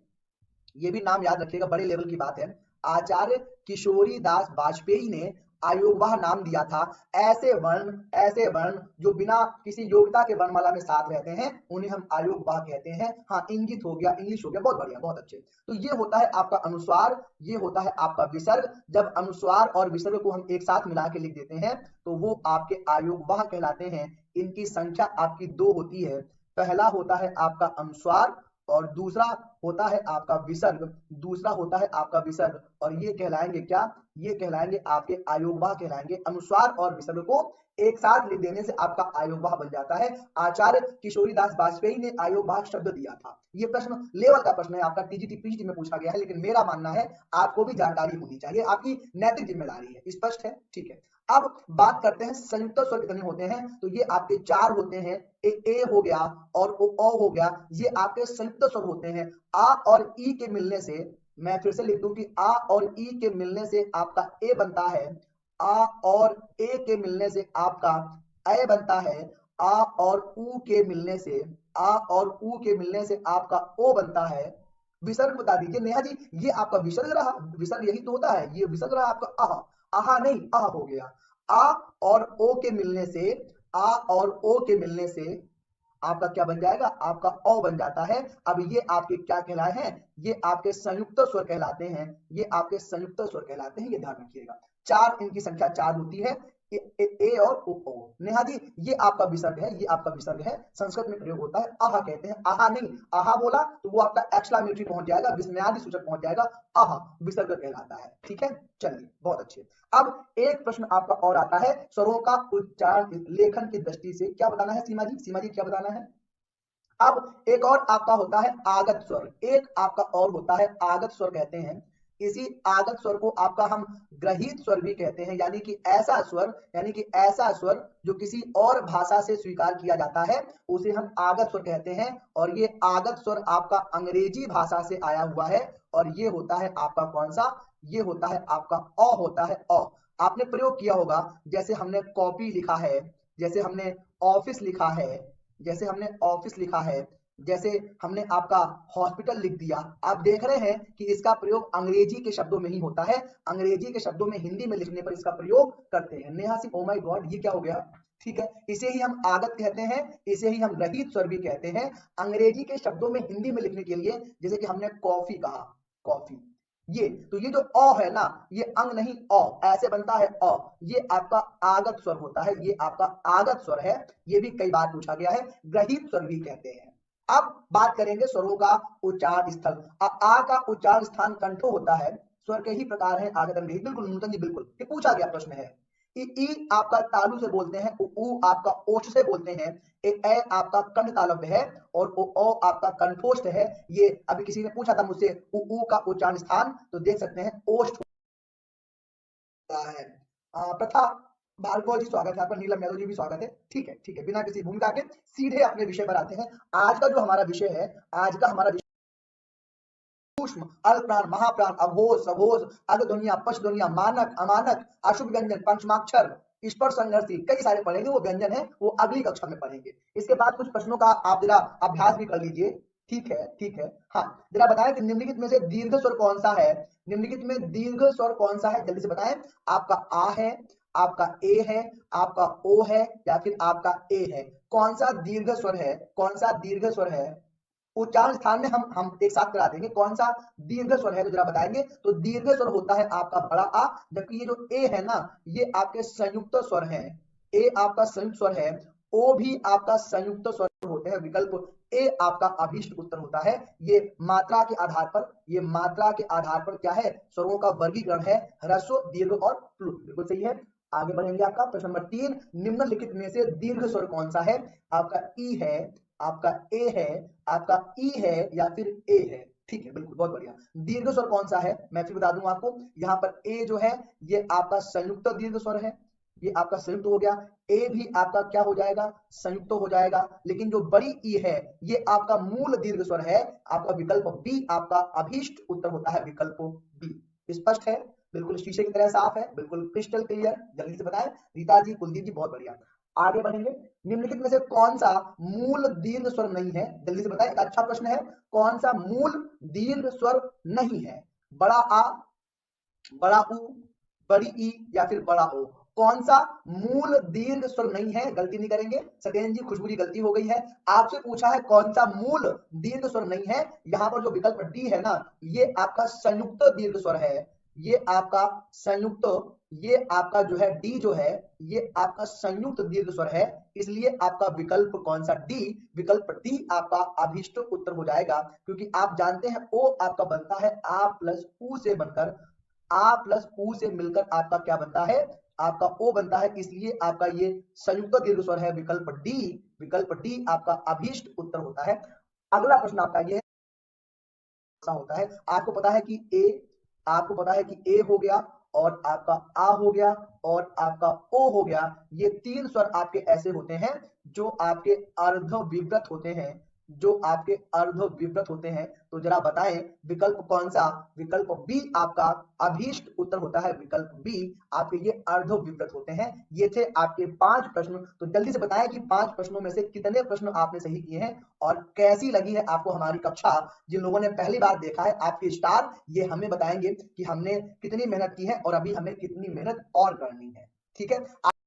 ये भी नाम याद रखिएगा, बड़े लेवल की बात है। आचार्य किशोरी दास वाजपेयी ने आयोगवाह नाम दिया था ऐसे वर्ण जो बिना किसी योग्यता के वर्णमाला में साथ रहते हैं, उन्हें हम आयोगवाह कहते हैं। हाँ, इंगित हो गया, इंग्लिश हो गया, बहुत बढ़िया, बहुत अच्छे। तो ये होता है आपका अनुस्वार, ये होता है आपका विसर्ग। जब अनुस्वार और विसर्ग को हम एक साथ मिला के लिख देते हैं तो वो आपके आयोगवाह कहलाते हैं। इनकी संख्या आपकी 2 होती है। पहला होता है आपका अनुस्वार और दूसरा होता है आपका विसर्ग, और ये कहलाएंगे क्या? ये कहलाएंगे आपके आयोगवाह कहलाएंगे। अनुस्वार और विसर्ग को एक साथ लिख देने से आपका आयोगवाह बन जाता है। आचार्य किशोरी दास वाजपेयी ने आयोगवाह शब्द दिया था। ये प्रश्न लेवल का प्रश्न है आपका, टीजीटी पीजीटी में पूछा गया है, लेकिन मेरा मानना है आपको भी जानकारी होनी चाहिए, आपकी नैतिक जिम्मेदारी है। स्पष्ट है? ठीक है। अब बात करते हैं संयुक्त स्वर कितने होते हैं। तो ये आपके 4 होते हैं। ए हो गया और ओ हो गया, ये आपके संयुक्त स्वर होते हैं। आ और ई के मिलने से, मैं फिर से लिख दूं कि आ और ई के मिलने से आपका ए बनता है। आ और ए के मिलने से आपका ए बनता है। आ और ऊ के मिलने से, आपका ओ बनता है। विसर्ग बता दीजिए नेहा जी, ये आपका विसर्ग रहा, विसर्ग यही तो होता है, ये विसर्ग रहा आपका आहा। आहा नहीं, आ हो गया। आ और ओ के मिलने से, आपका क्या बन जाएगा? आपका औ बन जाता है। अब ये आपके क्या कहलाए हैं? ये आपके संयुक्त स्वर कहलाते हैं। ये ध्यान रखिएगा। 4, इनकी संख्या 4 होती है। ए और ओ। नेहा जी, ये आपका विसर्ग है, संस्कृत में प्रयोग होता है, आहा कहते हैं। आहा नहीं, आहा बोला तो वो आपका एक्सक्लेमेटरी पहुंच जाएगा, विस्मयादि सूचक पहुंच जाएगा, आहा विसर्ग कहलाता है। ठीक है, चलिए, बहुत अच्छे। अब एक प्रश्न आपका और आता है, स्वरों का उच्चारण लेखन की दृष्टि से क्या बताना है सीमा जी क्या बताना है? अब एक और आपका होता है आगत स्वर, एक आपका और होता है आगत स्वर कहते हैं। इसी आगत स्वर को आपका हम ग्रहित स्वर भी कहते हैं, यानी कि ऐसा स्वर जो किसी और भाषा से स्वीकार किया जाता है, उसे हम आगत स्वर कहते हैं। और ये आगत स्वर आपका अंग्रेजी भाषा से आया हुआ है, और ये होता है आपका कौन सा? ये होता है आपका अ होता है, अ। आपने प्रयोग किया होगा, जैसे हमने कॉपी लिखा है, जैसे हमने ऑफिस लिखा है, जैसे हमने ऑफिस लिखा है, जैसे हमने आपका हॉस्पिटल लिख दिया, आप देख रहे हैं कि इसका प्रयोग अंग्रेजी के शब्दों में ही होता है, अंग्रेजी के शब्दों में हिंदी में लिखने पर इसका प्रयोग करते हैं। Neha Singh, oh my God, ये क्या हो गया? ठीक है, इसे ही हम आगत कहते हैं, इसे ही हम रहित स्वर भी कहते हैं। अंग्रेजी के शब्दों में हिंदी में लिखने के लिए, जैसे कि हमने कॉफी कहा, कॉफी, ये तो ये जो अ है ना, ये अंग नहीं अ, ऐसे बनता है अ, ये आपका आगत स्वर होता है, ये आपका आगत स्वर है। ये भी कई बार पूछा गया है, ग्रहित स्वर भी कहते हैं। अब बात करेंगे स्वरों का उच्चारण स्थल। आ का उच्चारण स्थान कंठो होता है, स्वर के ही प्रकार है आगत अंग्रेजी, बिल्कुल नूतन जी, बिल्कुल ये पूछा गया प्रश्न है। ई आपका तालु से बोलते हैं, उ आपका ओष्ठ से बोलते हैं, ए आपका कंठ तालव्य है, और ओ आपका कंठोष्ठ है। ये अभी किसी ने पूछा था मुझसे उ का उच्चारण स्थान, तो देख सकते हैं ओष्ठ है। प्रथा भार्गव जी स्वागत है आपका, नीलम यादव जी भी स्वागत है। ठीक है, ठीक है, बिना किसी भूमिका के सीधे अपने विषय पर आते हैं। आज का जो हमारा विषय है, आज का हमारा सूक्ष्म, अल्पप्राण, महाप्राण, अघोष, सघोष, अग्ध्वनिया, पशध्वनिया, मानक, अमानक, अशुभ व्यंजन, पंचमाक्षर, स्पर्श संघर्षी, कई सारे पढ़ेंगे। वो व्यंजन है वो अगली कक्षा में पढ़ेंगे। इसके बाद कुछ प्रश्नों का आप जरा अभ्यास भी कर लीजिए। ठीक है, ठीक है। हाँ, जरा बताएं कि निम्नलिखित में से दीर्घ स्वर कौन सा है? निम्नलिखित में दीर्घ स्वर कौन सा है, जल्दी से बताएं। आपका आ है, आपका ए है, आपका ओ है, या फिर आपका ए है? कौन सा दीर्घ स्वर है, कौन सा दीर्घ स्वर है? उच्चारण स्थान में हम एक साथ करा देंगे, कौन सा दीर्घ स्वर है तो जरा बताएंगे। तो दीर्घ स्वर होता है आपका बड़ा आ, जबकि ये जो ए है ना, ये आपके संयुक्त स्वर है। ए आपका संयुक्त स्वर है, ओ भी आपका संयुक्त स्वर होते हैं। विकल्प ए आपका अभीष्ट उत्तर होता है। ये मात्रा के आधार पर, ये मात्रा के आधार पर क्या है, स्वरों का वर्गीकरण है, ह्रस्व, दीर्घ और प्लुत। बिल्कुल सही है। आगे बढ़ेंगे, आपका प्रश्न नंबर 3, निम्नलिखित में से दीर्घ स्वर कौन सा है? आपका ई है, आपका ए है, आपका ई है, या फिर ए है? ठीक है, बिल्कुल, बहुत बढ़िया। दीर्घ स्वर कौन सा है, मैं फिर बता दूं आपको। यहाँ पर ए जो है, ये आपका संयुक्त दीर्घ स्वर है, ये आपका संयुक्त हो गया। ए भी आपका क्या हो जाएगा, संयुक्त हो जाएगा। लेकिन जो बड़ी ई है, ये आपका मूल दीर्घ स्वर है। आपका विकल्प बी आपका अभीष्ट उत्तर होता है, विकल्प बी। स्पष्ट है, बिल्कुल शीशे की तरह साफ है, बिल्कुल क्रिस्टल क्लियर। जल्दी से बताएं, रीता जी, कुलदीप जी, बहुत बढ़िया। आगे बढ़ेंगे, निम्नलिखित में से कौन सा मूल दीर्घ स्वर नहीं है, जल्दी से बताएं। एक अच्छा प्रश्न है, कौन सा मूल दीर्घ स्वर नहीं है? बड़ा आ, बड़ा ऊ, बड़ी ई, या फिर बड़ा ओ? कौन सा मूल दीर्घ स्वर नहीं है? गलती नहीं करेंगे सत्येंद्र जी, खुशबू जी, गलती हो गई है। आपसे पूछा है कौन सा मूल दीर्घ स्वर नहीं है। यहाँ पर जो विकल्प डी है ना, ये आपका संयुक्त दीर्घ स्वर है, ये आपका संयुक्त, ये आपका जो है डी जो है, ये आपका संयुक्त दीर्घ स्वर है। इसलिए आपका विकल्प कौन सा, डी, विकल्प डी आपका अभीष्ट उत्तर हो जाएगा। क्योंकि आप जानते हैं ओ आपका बनता है आ प्लस ऊ से बनकर, आ प्लस ऊ से मिलकर आपका क्या बनता है, आपका ओ बनता है। इसलिए आपका ये संयुक्त दीर्घ स्वर है, विकल्प डी, विकल्प डी आपका अभीष्ट उत्तर होता है। अगला प्रश्न आपका ये होता है, आपको पता है कि ए, आपको पता है कि ए हो गया, और आपका आ हो गया, और आपका ओ हो गया। ये तीन स्वर आपके ऐसे होते हैं जो आपके अर्ध विव्रत होते हैं, जो आपके अर्ध विव्रत होते हैं। तो जरा बताएं विकल्प कौन सा, विकल्प बी आपका अभीष्ट उत्तर होता है, विकल्प बी आपके ये अर्ध विव्रत होते हैं। ये थे आपके 5 प्रश्न। तो जल्दी से बताएं कि 5 प्रश्नों में से कितने प्रश्न आपने सही किए हैं, और कैसी लगी है आपको हमारी कक्षा। जिन लोगों ने पहली बार देखा है, आपके स्टार ये हमें बताएंगे कि हमने कितनी मेहनत की है और अभी हमें कितनी मेहनत और करनी है। ठीक है।